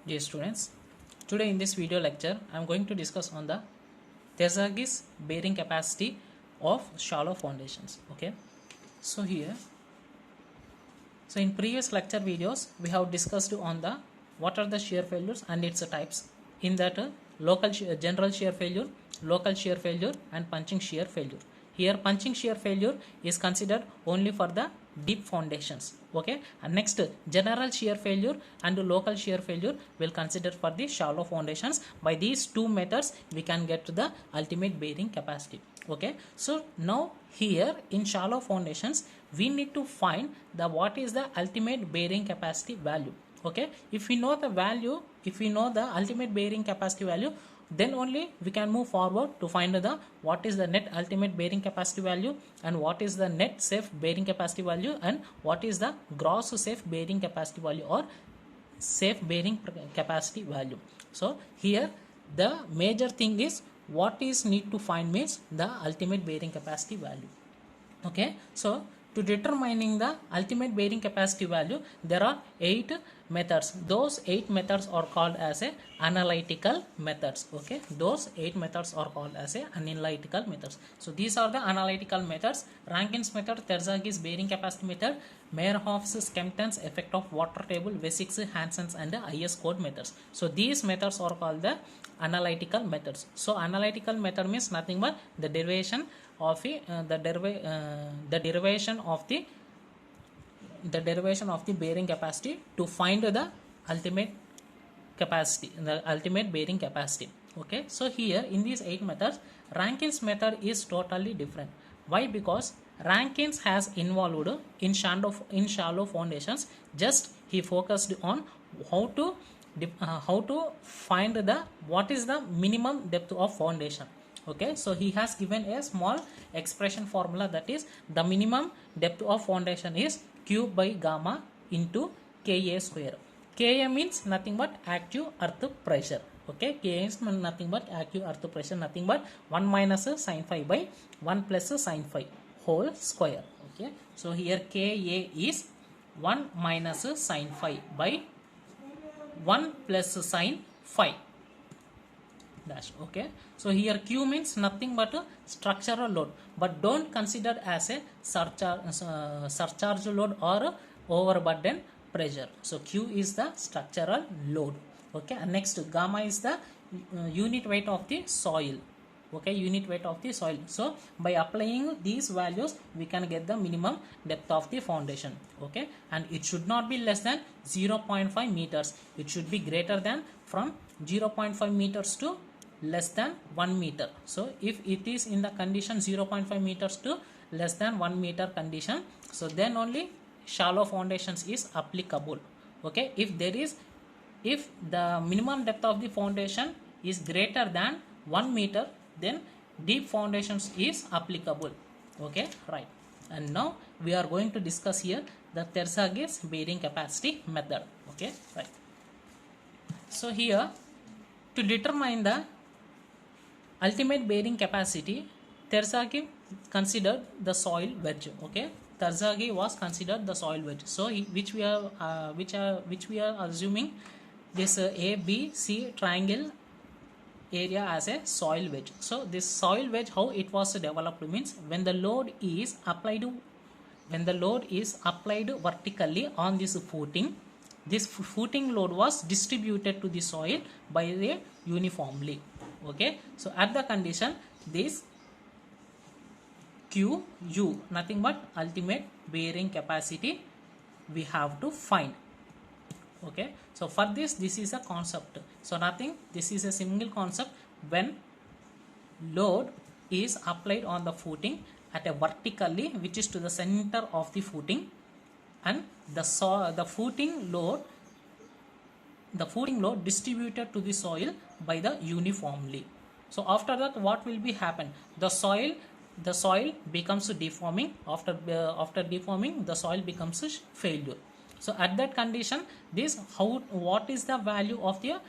Dear students, today in this video lecture I am going to discuss on the Terzaghi's bearing capacity of shallow foundations. Okay, so in previous lecture videos we have discussed on the what are the shear failures and its types. In that general shear failure, local shear failure and punching shear failure. Here punching shear failure is considered only for the deep foundations. Okay, and next general shear failure and local shear failure will consider for the shallow foundations. By these two methods we can get to the ultimate bearing capacity. Okay, so now here in shallow foundations we need to find the what is the ultimate bearing capacity value. Okay, if we know the value, if we know the ultimate bearing capacity value, then only we can move forward to find the what is the net ultimate bearing capacity value and what is the net safe bearing capacity value and what is the gross safe bearing capacity value or safe bearing capacity value. So here the major thing is what is need to find means the ultimate bearing capacity value. Okay, so to determining the ultimate bearing capacity value there are 8 methods. Those 8 methods are called as a analytical methods. Okay, those 8 methods are called as a analytical methods. So these are the analytical methods: Rankine's method, Terzaghi's bearing capacity method, Meyerhoff's, Skempton's, effect of water table, Wessex, Hansen's and the IS code methods. So these methods are called the analytical methods. So analytical method means nothing but the derivation of the derivation of the bearing capacity to find the ultimate capacity, the ultimate bearing capacity. Okay, so here in these 8 methods Rankine's method is totally different. Why? Because Rankine's has involved in shallow foundations, just he focused on how to find the what is the minimum depth of foundation. Okay, so he has given a small expression formula, that is the minimum depth of foundation is Q by gamma into Ka square. Ka means nothing but active earth pressure. Okay, Ka is nothing but active earth pressure, nothing but 1 minus sin phi by 1 plus sin phi whole square. Okay, so here Ka is 1 minus sin phi by 1 plus sin phi dash. Okay, so here Q means nothing but a structural load, but don't consider as a surcharge load or overburden pressure. So Q is the structural load. Okay, and next gamma is the unit weight of the soil. Okay, unit weight of the soil. So by applying these values we can get the minimum depth of the foundation. Okay, and it should not be less than 0.5 meters. It should be greater than from 0.5 meters to less than 1 meter. So if it is in the condition 0.5 meters to less than 1 meter condition, so then only shallow foundations is applicable. Okay, if the minimum depth of the foundation is greater than 1 meter, then deep foundations is applicable. Okay, right. And now we are going to discuss here the Terzaghi's bearing capacity method. Okay, right. So here to determine the ultimate bearing capacity, Terzaghi considered the soil wedge. Okay, Terzaghi was considered the soil wedge. So which we are assuming this A B C triangle area as a soil wedge. So this soil wedge, how it was developed means when the load is applied vertically on this footing, this footing load was distributed to the soil by the uniformly. Okay, so at the condition this Q U, nothing but ultimate bearing capacity we have to find. Okay, so for this is a concept. So nothing, this is a single concept. When load is applied on the footing at a vertically, which is to the center of the footing, and the footing load distributed to the soil by the uniformly. So after that what will be happen? The soil becomes deforming. After deforming, the soil becomes a failure. So at that condition, what is the value of the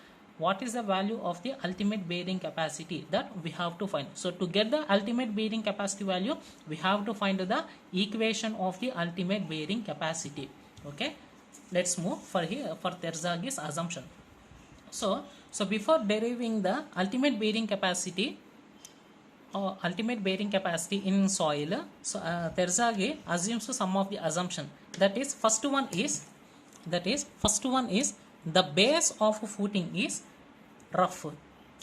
ultimate bearing capacity that we have to find. So to get the ultimate bearing capacity value, we have to find the equation of the ultimate bearing capacity. Okay, let's move for Terzaghi's assumption. So before deriving the ultimate bearing capacity in soil, so Terzaghi assumes some of the assumption. That is first one is the base of footing is rough.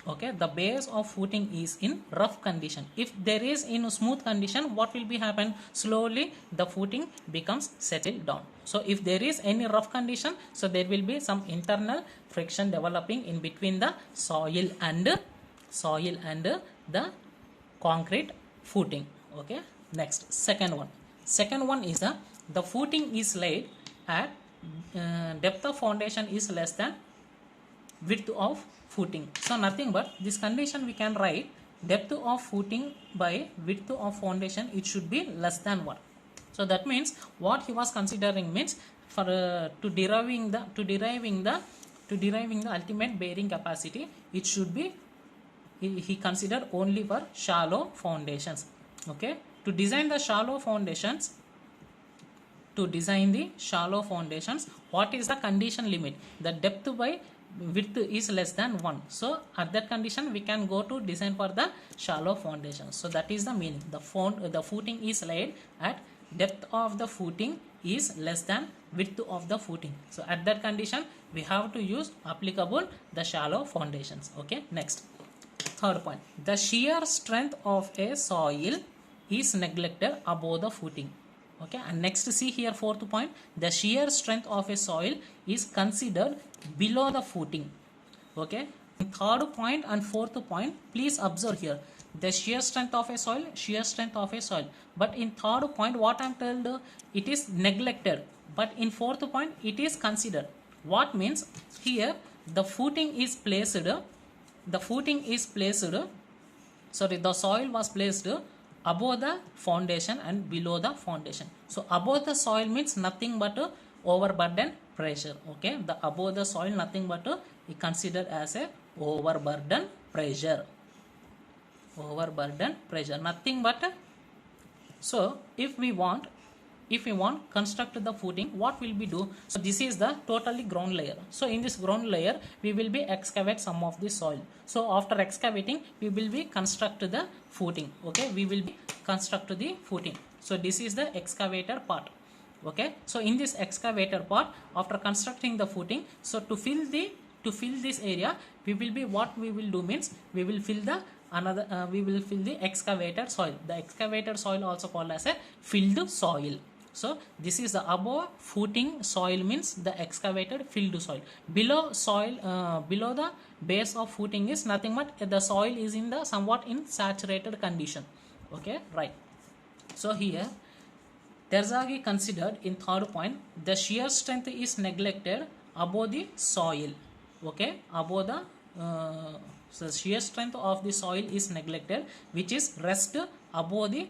Okay, the base of footing is in rough condition. If there is in smooth condition, what will be happen? Slowly the footing becomes settled down. So if there is any rough condition, so there will be some internal friction developing in between the soil and the concrete footing. Okay, next second one is the footing is laid at depth of foundation is less than width of footing. So nothing but this condition we can write depth of footing by width of foundation, it should be less than 1. So that means what he was considering means for to deriving the ultimate bearing capacity, it should be he considered only for shallow foundations. Okay, to design the shallow foundations, what is the condition limit? The depth by width is less than 1. So at that condition we can go to design for the shallow foundation. So that is the meaning. The footing is laid at depth of the footing is less than width of the footing. So at that condition we have to use applicable the shallow foundations. Okay, next third point, the shear strength of a soil is neglected above the footing. Okay, and next see here fourth point, the shear strength of a soil is considered below the footing. Okay, third point and fourth point, please observe here the shear strength of a soil, but in third point what I am told, it is neglected, but in fourth point it is considered. What means here the footing is placed, the soil was placed above the foundation and below the foundation. So above the soil means nothing but overburden pressure. Okay, the above the soil nothing but considered as a overburden pressure, nothing but. So if we want construct the footing, what will we do? So this is the totally ground layer. So in this ground layer we will be excavate some of the soil. So after excavating we will be construct the footing. Okay, we will be construct the footing. So this is the excavator part. Okay, so in this excavator part, after constructing the footing, so to fill this area, we will be, what we will do means we will fill the excavator soil. The excavator soil also called as a filled soil. So this is the above footing soil means the excavated filled soil. Below the base of footing is nothing but the soil is in the somewhat in saturated condition. Okay, right. So here Terzaghi considered in third point the shear strength is neglected above the soil. Okay, above the so shear strength of the soil is neglected, which is rest above the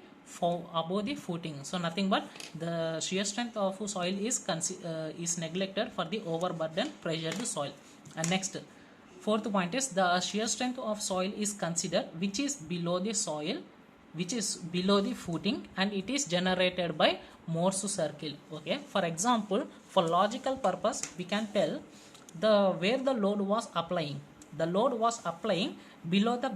footing. So nothing but the shear strength of soil is neglected for the overburden pressured soil. And next fourth point is the shear strength of soil is considered which is below the soil, which is below the footing, and it is generated by Morse circle. Okay, for example, for logical purpose we can tell where the load was applying. The load was applying below the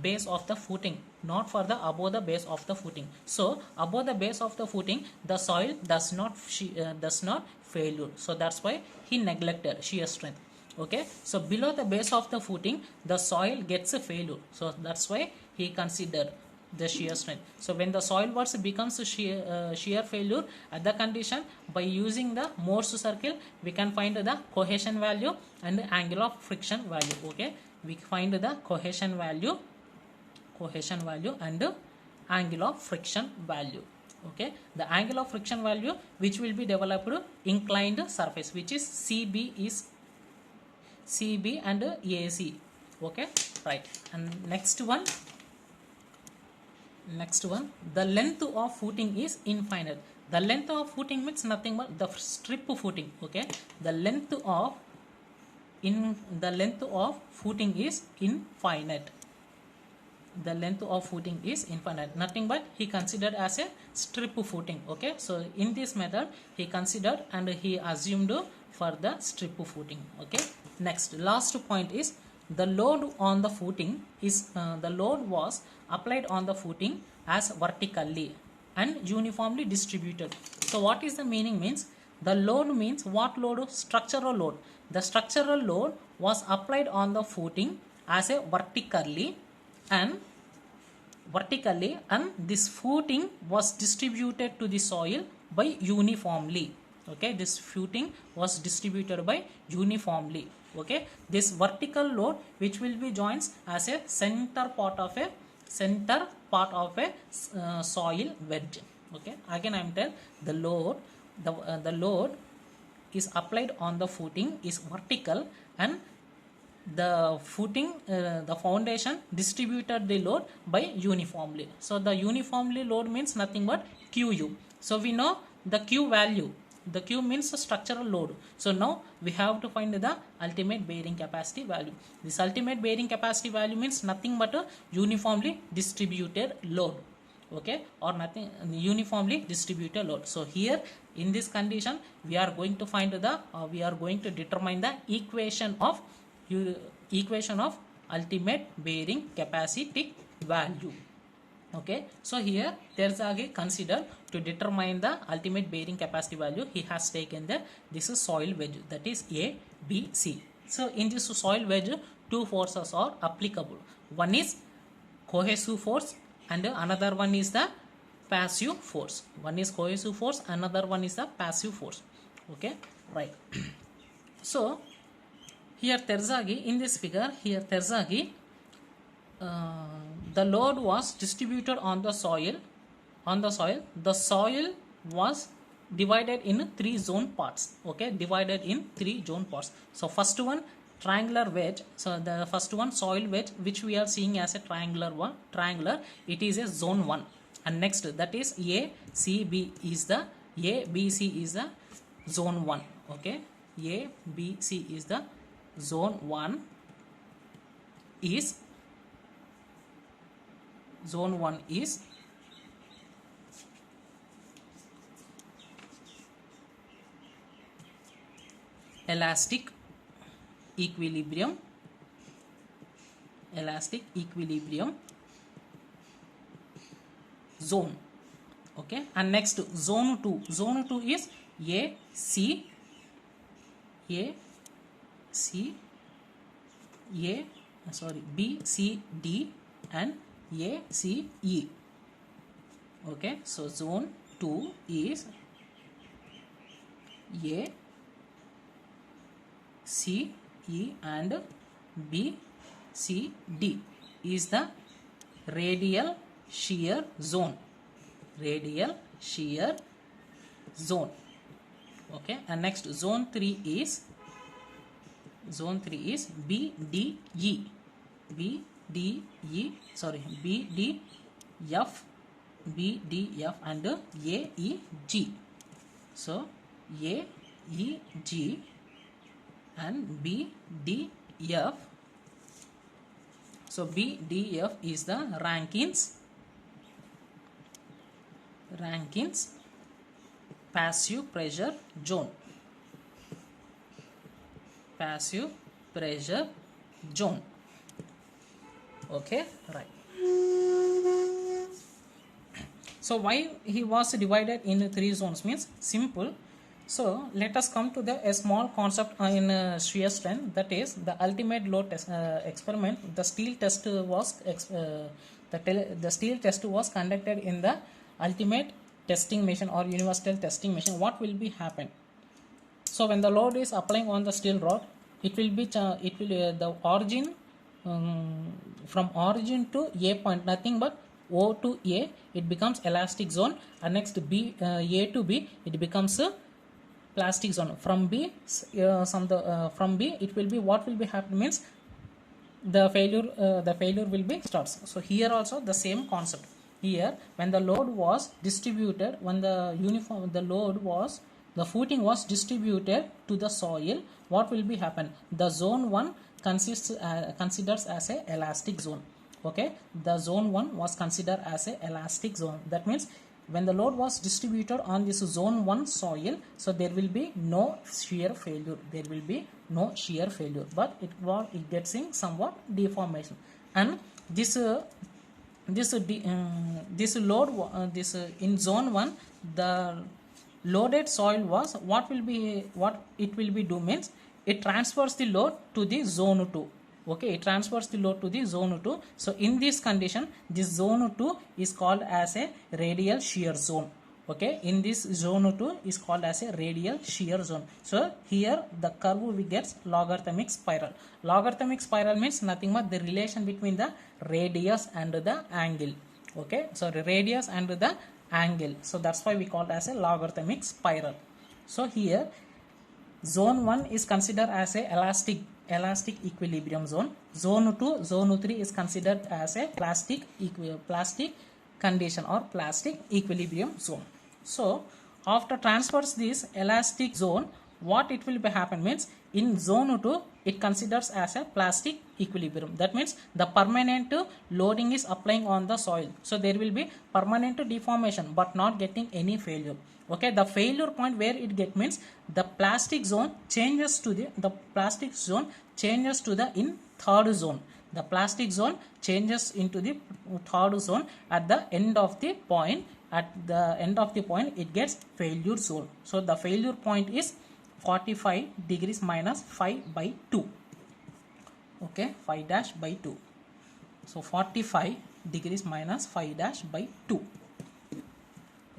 base of the footing, not for the above the base of the footing. So above the base of the footing the soil does not failure. So that's why he neglected shear strength. Okay, so below the base of the footing the soil gets a failure. So that's why he considered the shear strength. So when the soil was becomes shear failure, at the condition by using the Morse circle we can find the cohesion value and the angle of friction value. Okay, we find the cohesion value and the angle of friction value. Okay, the angle of friction value which will be developed inclined surface, which is CB and AC. Okay, right. And next one, the length of footing is infinite. The length of footing means nothing but the strip footing. Okay, the length of footing is infinite. The length of footing is infinite, nothing but he considered as a strip footing. Okay, so in this method he considered and he assumed for the strip footing. Okay, Next, last point is the load on the footing is the load was applied on the footing as vertically and uniformly distributed. So what is the meaning? Means the load means what load? Structural load. The structural load was applied on the footing as a and this footing was distributed to the soil by uniformly. Okay, this footing was distributed by uniformly. Okay, this vertical load which will be joins as a center part of a soil wedge. Okay, again I am telling the load the load is applied on the footing is vertical, and the footing the foundation distributed the load by uniformly. So the uniformly load means nothing but QU. So we know the Q value. The Q means the structural load. So now we have to find the ultimate bearing capacity value. This ultimate bearing capacity value means nothing but a uniformly distributed load. Okay, or nothing, uniformly distributed load. So here in this condition we are going to find we are going to determine the equation of ultimate bearing capacity value. Okay, so here Terzaghi consider to determine the ultimate bearing capacity value. He has taken this is soil wedge, that is A, B, C. So in this soil wedge, two forces are applicable. One is cohesive force and another one is the passive force. One is cohesive force, another one is the passive force. Okay, right. So here Terzaghi, in this figure, here Terzaghi the load was distributed on the soil. The soil was divided in 3 zone parts. Okay, divided in 3 zone parts. So first one triangular wedge. So the first one soil wedge, which we are seeing as a triangular, it is a zone 1. And next, that is ACB is the ABC is the zone 1. Okay, ABC is the zone 1 is elastic equilibrium zone. Okay, and next zone 2 is BCD and ACE. Okay, so zone 2 is ACE and BCD is the radial shear zone. Okay, and next zone 3 is BDF and AEG. So AEG and BDF. So BDF is the Rankins passive pressure zone. Okay, right. So why he was divided in 3 zones means simple. So let us come to a small concept in shear strength, that is the ultimate load test, experiment. The steel test was the steel test was conducted in the ultimate testing machine or universal testing machine. What will be happen? So when the load is applying on the steel rod, it will be the origin from origin to A point, nothing but O to A, it becomes elastic zone, and next B A to B, it becomes a plastic zone. From B from B it will be, what will be happen means the failure will be starts. So here also the same concept. Here when the load was distributed, when the footing was distributed to the soil, what will be happen? The zone 1 considers as a elastic zone. Okay, the zone 1 was considered as a elastic zone. That means when the load was distributed on this zone 1 soil, so there will be no shear failure, but it gets in somewhat deformation. And this in zone 1, the loaded soil was what it will be do means it transfers the load to the zone 2. Okay, it transfers the load to the zone 2. So in this condition, this zone 2 is called as a radial shear zone. Okay, in this zone 2 is called as a radial shear zone. So here the curve we get logarithmic spiral. Logarithmic spiral means nothing but the relation between the radius and the angle. Okay, so the radius and the angle. So that's why we call it as a logarithmic spiral. So here zone 1 is considered as a elastic equilibrium zone. Zone 2, zone 3 is considered as a plastic condition or plastic equilibrium zone. So after transfers this elastic zone, what it will be happen means in zone 2 it considers as a plastic equilibrium. That means the permanent loading is applying on the soil, so there will be permanent deformation but not getting any failure. Okay, the failure point where it get means the plastic zone changes to the in third zone. The plastic zone changes into the third zone at the end of the point. At the end of the point it gets failure zone. So the failure point is 45 degrees minus 5 by 2. Okay, 5 dash by 2. So 45 degrees minus 5 dash by 2.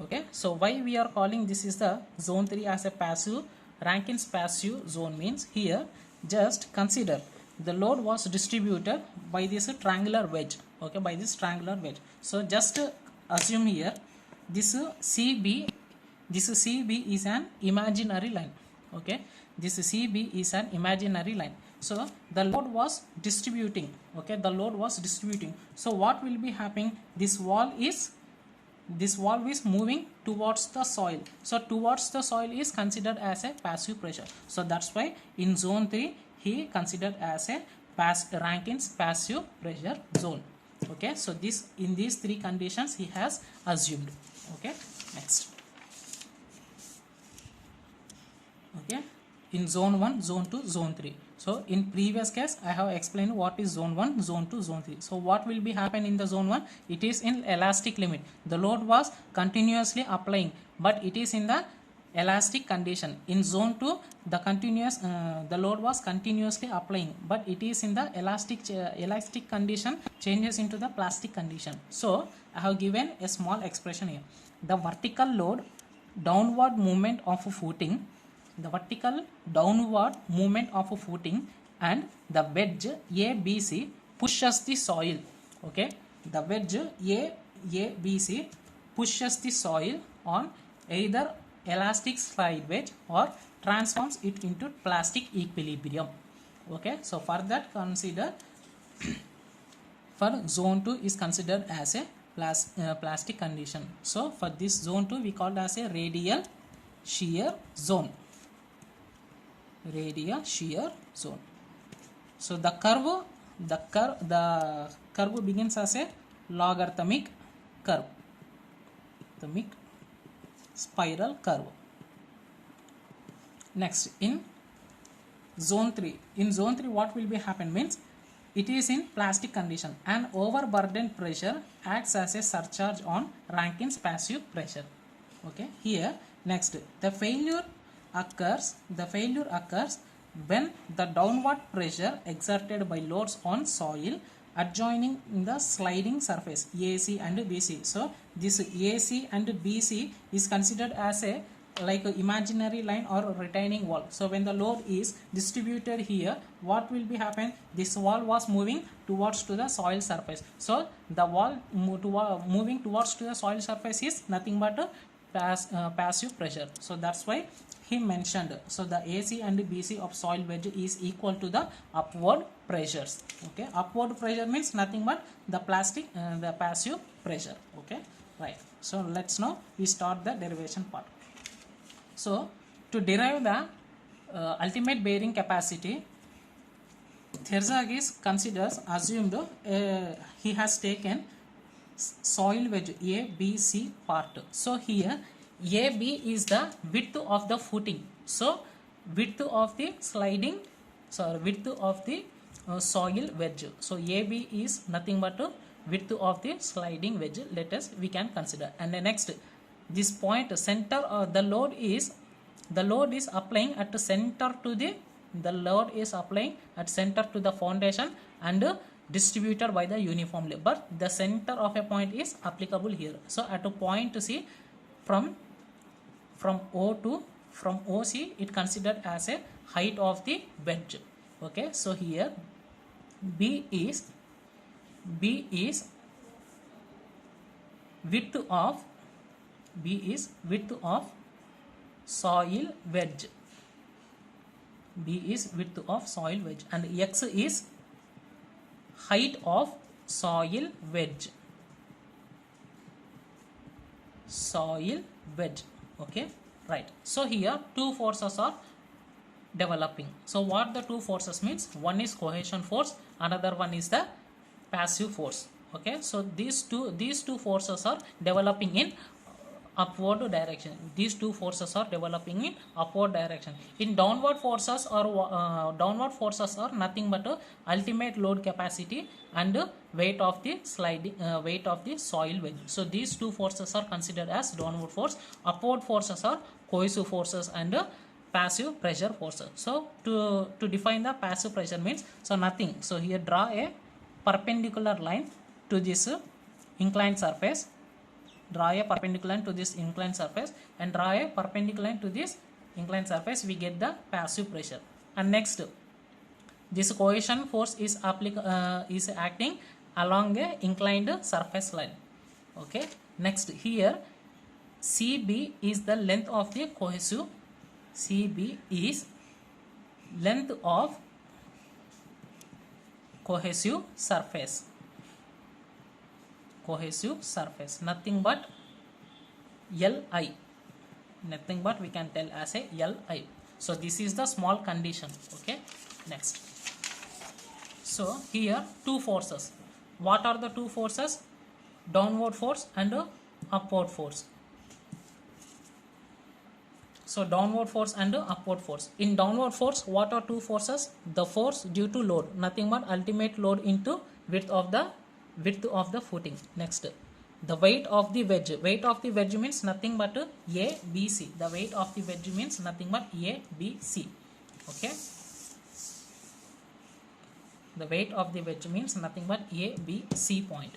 Okay, so why we are calling this is the zone 3 as a passive, Rankine's passive zone means here just consider the load was distributed by this triangular wedge. Okay, by this triangular wedge. So just assume here this CB is an imaginary line. Okay, this CB is an imaginary line. So the load was distributing. Okay, the load was distributing. So what will be happening? This wall is moving towards the soil. So towards the soil is considered as a passive pressure. So that's why in zone 3 he considered as a Rankine's passive pressure zone. Okay, so this in these three conditions he has assumed. Okay, next. Okay, in zone 1, zone 2, zone 3. So in previous case I have explained what is zone 1, zone 2, zone 3. So what will be happen in the zone 1? It is in elastic limit. The load was continuously applying, but it is in the elastic condition. In zone 2 the load was continuously applying, but it is in the elastic condition changes into the plastic condition. So I have given a small expression here. The vertical load downward movement of a footing, and the wedge ABC pushes the soil. Okay, the wedge ABC pushes the soil on either elastic slide wedge or transforms it into plastic equilibrium. Okay, so for that consider for zone 2 is considered as a plastic condition. So for this zone 2 we call it as a radial shear zone. Radial shear zone. So the curve begins as a logarithmic curve, spiral curve. Next, in zone 3 what will be happen means it is in plastic condition and overburdened pressure acts as a surcharge on Rankine's passive pressure. Okay, here next the failure occurs when the downward pressure exerted by loads on soil adjoining the sliding surface AC and BC. So this AC and BC is considered as a like a imaginary line or a retaining wall. So when the load is distributed here, what will be happen? This wall was moving towards to the soil surface. So the wall moving towards to the soil surface is nothing but a passive pressure. So that's why he mentioned, so the AC and BC of soil wedge is equal to the upward pressures. Okay, upward pressure means nothing but the passive pressure. Okay, right. So let's now we start the derivation part. So to derive the ultimate bearing capacity, Terzaghi considers assumed he has taken soil wedge A, B, C part. So here AB is the width of the footing. So width of the width of the soil wedge. So AB is nothing but width of the sliding wedge. We can consider. And the next, this point center, the load is applying at the center to the foundation and distributed by the uniformly, but the center of a point is applicable here. So at a point C, from OC, it considered as a height of the wedge. Okay, so here B is width of soil wedge. B is width of soil wedge, and X is height of soil wedge. Okay, right. So here two forces are developing. So what the two forces means? One is cohesion force, another one is the passive force. Okay, so these two forces are developing in upward direction. These two forces are developing in upward direction. In downward forces are nothing but ultimate load capacity and weight of the soil wedge. So these two forces are considered as downward force. Upward forces are cohesive forces and passive pressure forces. So to define the passive pressure means, so nothing. So here draw a perpendicular line to this inclined surface. Draw a perpendicular line to this inclined surface and draw a perpendicular line to this inclined surface. We get the passive pressure. And next, this cohesion force is acting along a inclined surface line. Okay. Next, here CB is the length of the cohesive. CB is length of cohesive surface. Nothing but Li. Nothing but we can tell as a Li. So this is the small condition. Okay. Next. So here two forces. What are the two forces? Downward force and upward force. So downward force and upward force. In downward force, what are two forces? The force due to load, nothing but ultimate load into width of the footing. Next, the weight of the wedge. Weight of the wedge means nothing but A, B, C. The weight of the wedge means nothing but A, B, C. Okay. The weight of the wedge means nothing but A, B, C point.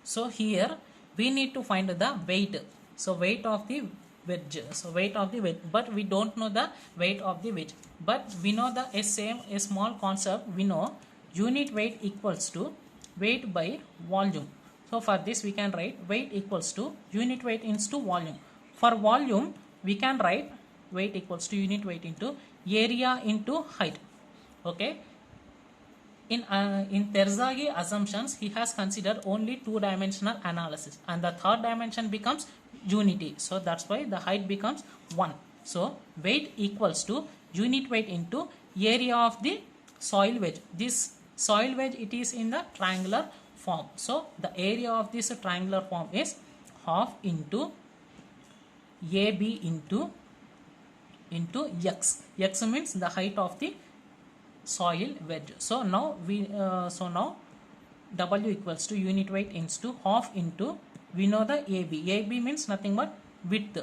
So here we need to find the weight. So weight of the wedge. But we don't know the weight of the wedge. But we know a small concept. We know unit weight equals to weight by volume. So for this we can write weight equals to unit weight into volume. For volume we can write weight equals to unit weight into area into height. Okay. In Terzaghi assumptions, he has considered only two-dimensional analysis, and the third dimension becomes unity. So that's why the height becomes 1. So weight equals to unit weight into area of the soil wedge. This soil wedge, it is in the triangular form. So the area of this triangular form is half into AB into X. X means the height of the soil wedge. So now W equals to unit weight into half into, we know the AB. AB means nothing but width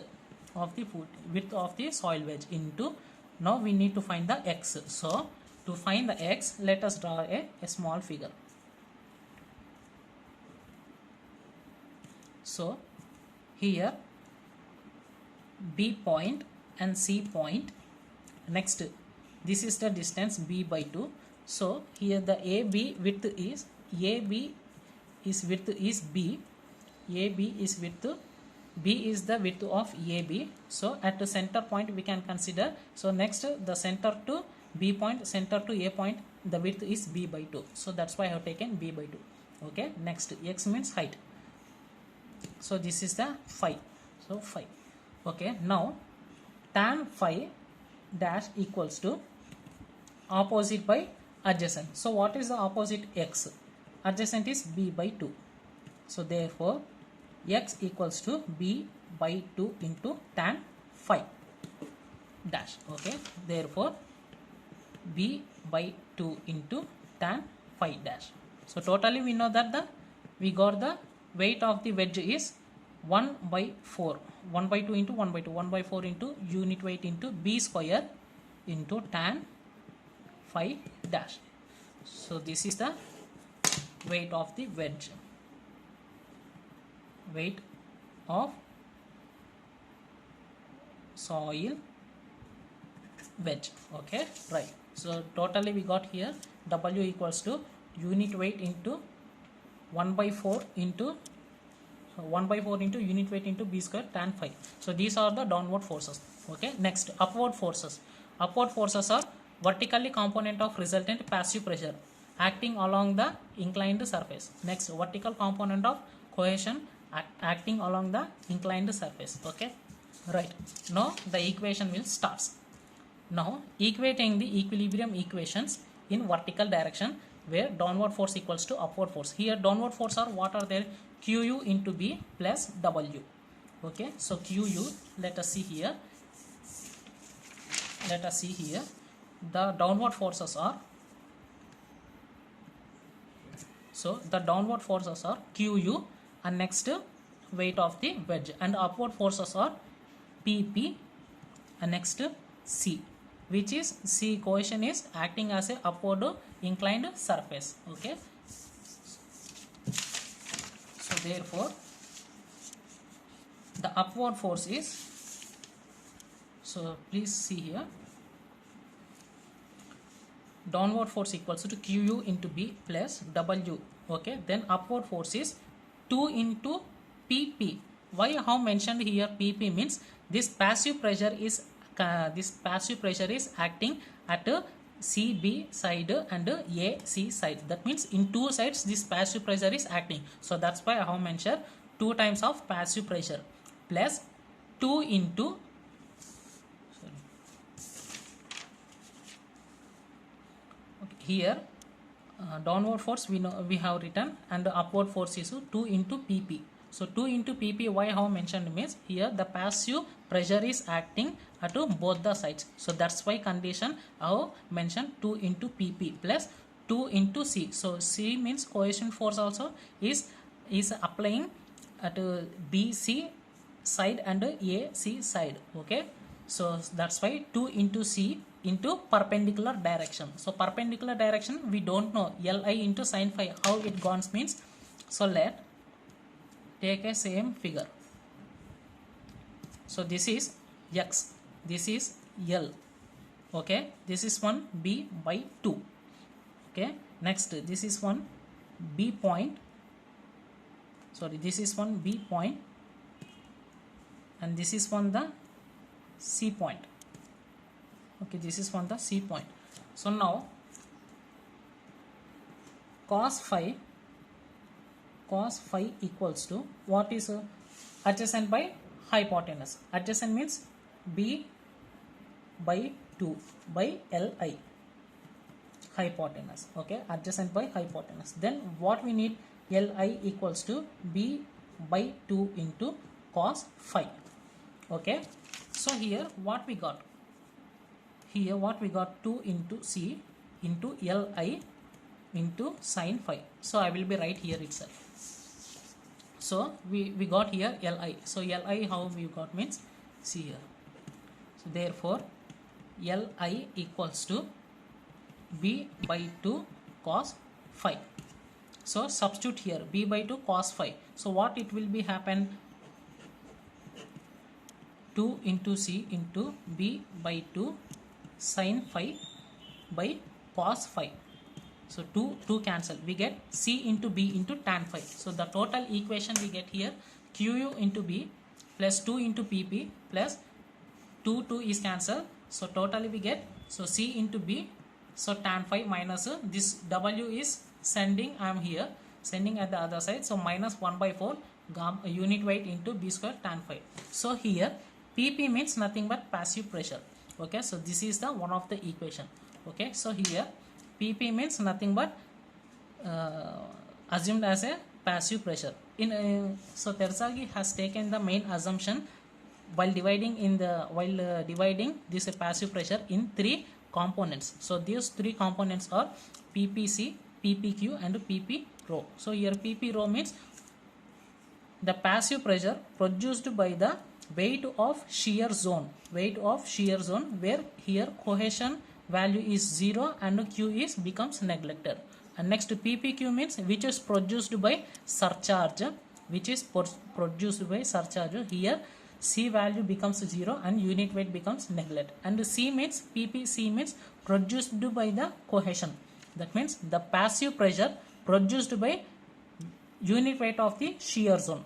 of the soil wedge into, now we need to find the X. So to find the X, let us draw a small figure. So here B point and C point. Next, this is the distance B by 2. So here the AB width is B. AB is width, B is the width of AB. So at the center point we can consider. So next, the center to B point, center to A point, the width is B by 2. So that's why I have taken B by 2. Okay. Next, X means height. So this is the phi. So phi. Okay. Now tan phi dash equals to opposite by adjacent. So what is the opposite X? Adjacent is B by 2. So therefore x equals to b by 2 into tan phi dash. Okay, therefore b by 2 into tan phi dash. So totally we know that we got the weight of the wedge is 1 by 4, 1 by 2 into 1 by 2, 1 by 4 into unit weight into b square into tan phi dash. So this is the weight of the wedge, weight of soil wedge. Okay, right. So totally we got here W equals to unit weight into 1 by 4 into 1 by 4 into unit weight into b square tan phi. So these are the downward forces. Okay, next upward forces. Upward forces are vertically component of resultant passive pressure acting along the inclined surface. Next, vertical component of cohesion acting along the inclined surface. Okay, right. Now the equation will start. Now equating the equilibrium equations in vertical direction where downward force equals to upward force. Here downward force are what are there? Qu into B plus W. Okay, so Qu, let us see here. Let us see here. The downward forces are, so the downward forces are Qu and next weight of the wedge, and upward forces are PP and next C, which is C cohesion is acting as a upward inclined surface. Okay, so therefore the upward force is, so please see here, downward force equals to Qu into B plus W. Okay, then upward force is 2 into PP. Why I have mentioned here PP means this passive pressure is acting at a CB side and AC side. That means in two sides this passive pressure is acting. So that's why I have mentioned 2 times of passive pressure plus 2 into here downward force we know we have written, and the upward force is 2 into PP. So 2 into PP, why I have mentioned means here the passive pressure is acting at both the sides. So that's why condition I have mentioned 2 into PP plus 2 into C. So C means cohesion force also is applying at BC side and AC side. Okay, so that's why 2 into C into perpendicular direction. So perpendicular direction we don't know, Li into sin phi, how it goes means. So let take a same figure. So this is X, this is L. Okay, this is one B by 2. Okay, next this is one B point, sorry, this is one B point, and this is one the C point. Okay, this is one the C point. So now cos phi equals to what is adjacent by hypotenuse. Adjacent means B by 2 by Li, hypotenuse. Okay, adjacent by hypotenuse. Then what we need, Li equals to B by 2 into cos phi. Okay, so here what we got, 2 into C into Li into sin phi. So I will be right here itself. So we got here Li. So Li how we got means, see here. So therefore Li equals to B by 2 cos phi. So substitute here B by 2 cos phi. So what it will be happen, 2 into C into B by 2 sin phi by cos phi. So 2 cancel, we get C into B into tan phi. So the total equation we get here, Qu into B plus 2 into PP plus 2 is cancelled. So totally we get, so C into B, so tan phi minus this W is sending, I am here sending at the other side, so minus 1 by 4 unit weight into B square tan phi. So here PP means nothing but passive pressure. Okay, so this is the one of the equation. Okay, so here PP means nothing but assumed as a passive pressure. so Terzaghi has taken the main assumption while dividing this passive pressure in three components. So these three components are PPC, PPQ and PP rho. So here PP rho means the passive pressure produced by the weight of shear zone where here cohesion value is 0 and Q is becomes neglected. And next PPQ means which is produced by surcharge, here C value becomes 0 and unit weight becomes neglected. And C means PPC means produced by the cohesion, that means the passive pressure produced by unit weight of the shear zone.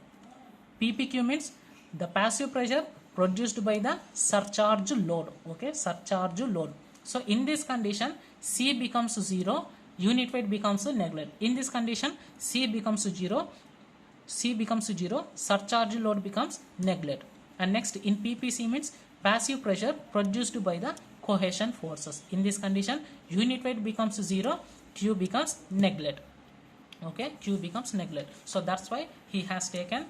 PPQ means the passive pressure produced by the surcharge load. Okay, surcharge load. So in this condition C becomes 0, unit weight becomes neglected. In this condition C becomes 0, surcharge load becomes neglected. And next in PPC means passive pressure produced by the cohesion forces. In this condition unit weight becomes 0, Q becomes neglected. Okay, Q becomes neglected. So that's why he has taken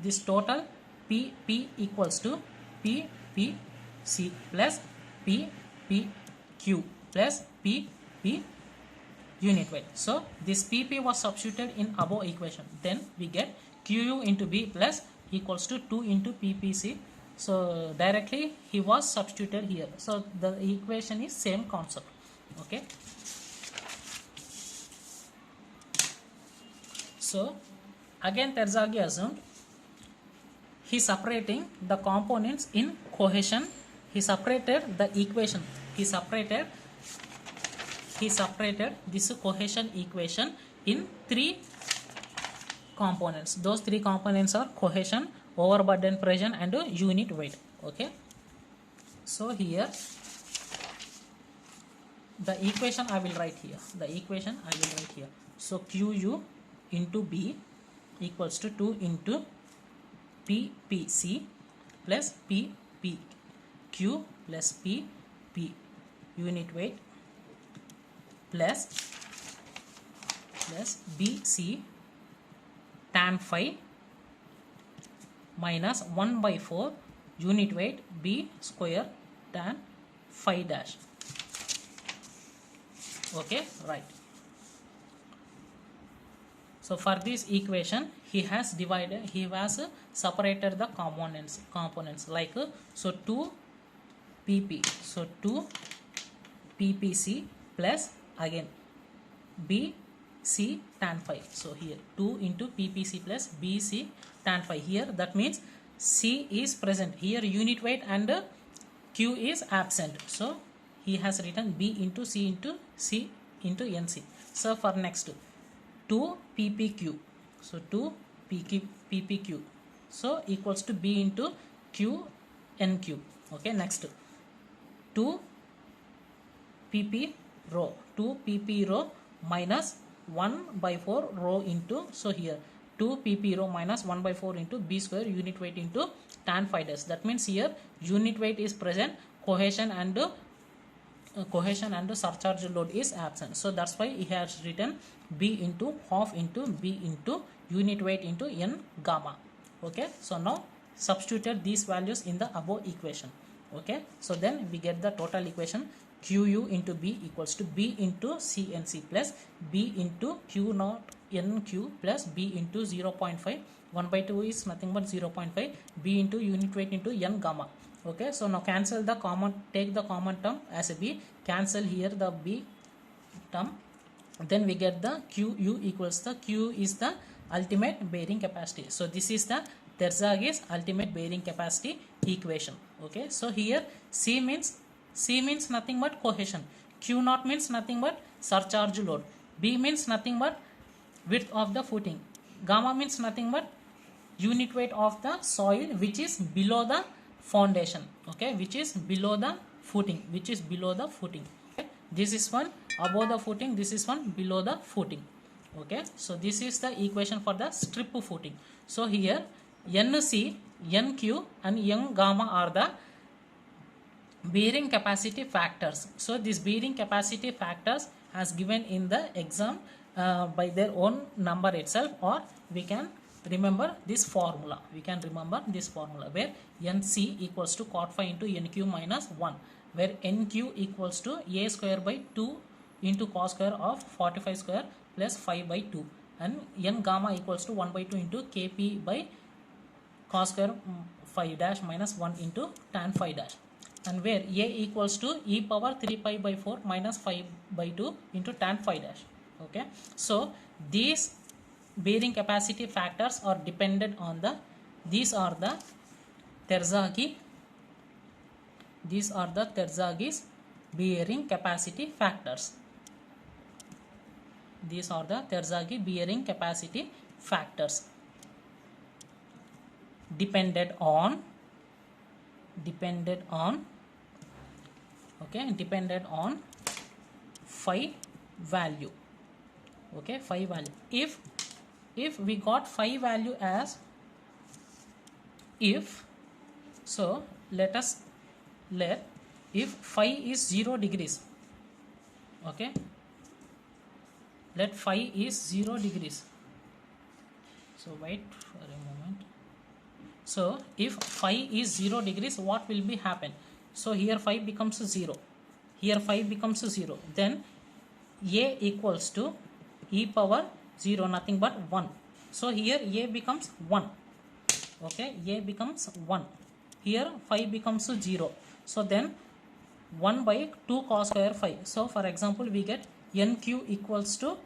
this total PP equals to PPC plus PPQ plus PP unit weight. So this PP was substituted in above equation. Then we get QU into B plus equals to 2 into PPC. So directly he was substituted here. So the equation is same concept. Okay. So again Terzaghi assumed he separating the components in cohesion. He separated the equation. He separated this cohesion equation in three components. Those three components are cohesion, overburden pressure and unit weight. Okay. So here the equation I will write here. So QU into B equals to 2 into PPC plus PPQ plus PP unit weight plus BC tan phi minus 1 by 4 unit weight B square tan phi dash. Okay, right. So for this equation he has separated the components like so 2 PP, so 2 PPC plus again BC tan phi. So here 2 into PPC plus BC tan phi. Here that means C is present, here unit weight and Q is absent. So he has written B into C into NC. So for next 2 PPQ, so 2 PPQ, so equals to B into Q NQ. Okay, next 2 PP rho, 2 PP rho minus 1 by 4 rho into, so here 2 PP rho minus 1 by 4 into B square unit weight into tan phi dash. That means here unit weight is present, cohesion and surcharge load is absent. So that's why he has written B into half into B into unit weight into N gamma. Okay, so now substitute these values in the above equation. Okay, so then we get the total equation QU into B equals to B into CNC plus B into Q naught NQ plus B into 0.5. 1 by 2 is nothing but 0.5. B into unit weight into N gamma. Okay, so now cancel the common, take the common term as a B, cancel here the B term, then we get the QU equals the Q is the ultimate bearing capacity. So this is the Terzaghi's ultimate bearing capacity equation. Okay, so here C means nothing but cohesion, Q naught means nothing but surcharge load, B means nothing but width of the footing, gamma means nothing but unit weight of the soil which is below the foundation. Okay, which is below the footing, okay? This is one above the footing, this is one below the footing. Okay, so this is the equation for the strip footing. So here NC, NQ and N gamma are the bearing capacity factors. So these bearing capacity factors as given in the exam by their own number itself, or we can remember this formula. We can remember this formula where nc equals to cot phi into nq minus 1, where nq equals to a square by 2 into cos square of 45 square plus 5 by 2, and n gamma equals to 1 by 2 into kp by cos square phi dash minus 1 into tan phi dash, and where a equals to e power 3 pi by 4 minus 5 by 2 into tan phi dash. Okay, so these bearing capacity factors are dependent on these are the Terzaghis bearing capacity factors. These are the Terzaghi bearing capacity factors depended on phi value. Okay, phi value. If we got phi value as if phi is 0 degrees. Okay, let phi is 0 degrees. So wait for a moment. So if phi is 0 degrees, what will be happen? So here phi becomes 0, here phi becomes 0, then a equals to e power 0, nothing but 1. So here a becomes 1. Okay, a becomes 1. Here phi becomes 0. So then 1 by 2 cos square phi. So for example, we get nq equals to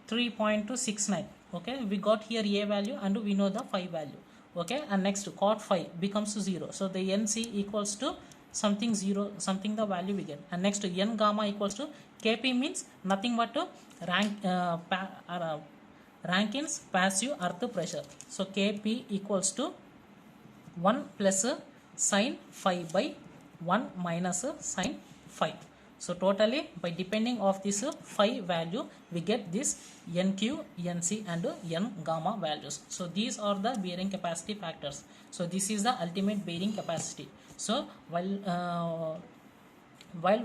3.269. Okay, we got here a value and we know the phi value. Okay, and next cot phi becomes 0. So the nc equals to something 0, something the value we get, and next n gamma equals to kp means nothing but to Rankins passive earth pressure. So kp equals to 1 plus sin phi by 1 minus sin phi. So totally by depending of this phi value, we get this nq, nc and n gamma values. So these are the bearing capacity factors. So this is the ultimate bearing capacity. So while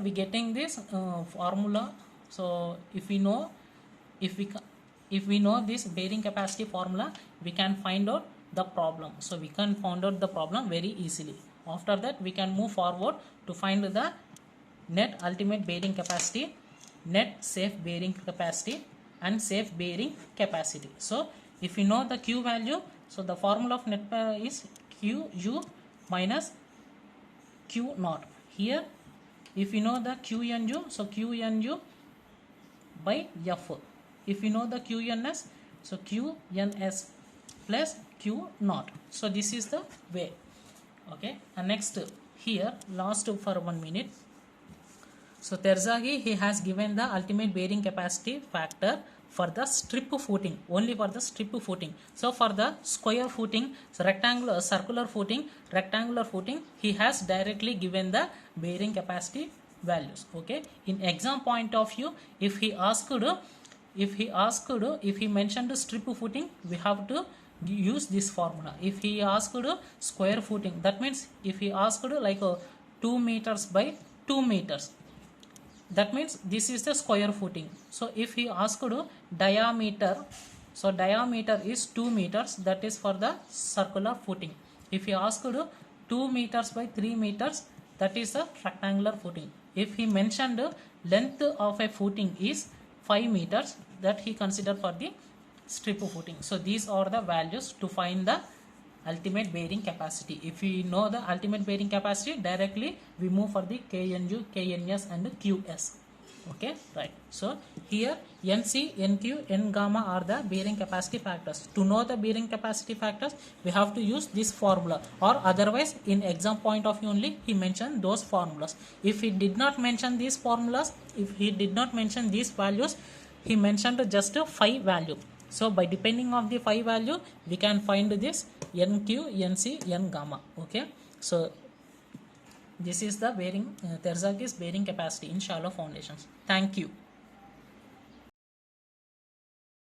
we getting this formula, so if we know this bearing capacity formula, we can find out the problem. So we can find out the problem very easily. After that, we can move forward to find the net ultimate bearing capacity, net safe bearing capacity and safe bearing capacity. So if we know the q value, so the formula of net is qu minus q naught. Here if you know the qnu, so qnu by f. If you know the qns, so qns plus q naught. So this is the way. Okay, and next here last for 1 minute. So Terzaghi, he has given the ultimate bearing capacity factor for the strip footing, only for the strip footing. So for the square footing, so rectangular, circular footing, rectangular footing, he has directly given the bearing capacity values. Okay, in exam point of view, if he mentioned strip footing, we have to use this formula. If he asked square footing, that means if he asked like 2 meters by 2 meters, that means this is the square footing. So if he asked diameter, so diameter is 2 meters, that is for the circular footing. If he asked 2 meters by 3 meters, that is the rectangular footing. If he mentioned length of a footing is 5 meters, that he considered for the strip footing. So these are the values to find the ultimate bearing capacity. If we know the ultimate bearing capacity, directly we move for the knu, kns and qs. Okay, right. So here nc, nq, n gamma are the bearing capacity factors. To know the bearing capacity factors, we have to use this formula, or otherwise in exam point of view only he mentioned those formulas. If he did not mention these formulas, if he did not mention these values, he mentioned just a phi value. So by depending on the phi value, we can find this nq, nc, n gamma. Okay, so this is the bearing Terzaghi's bearing capacity in shallow foundations. Thank you.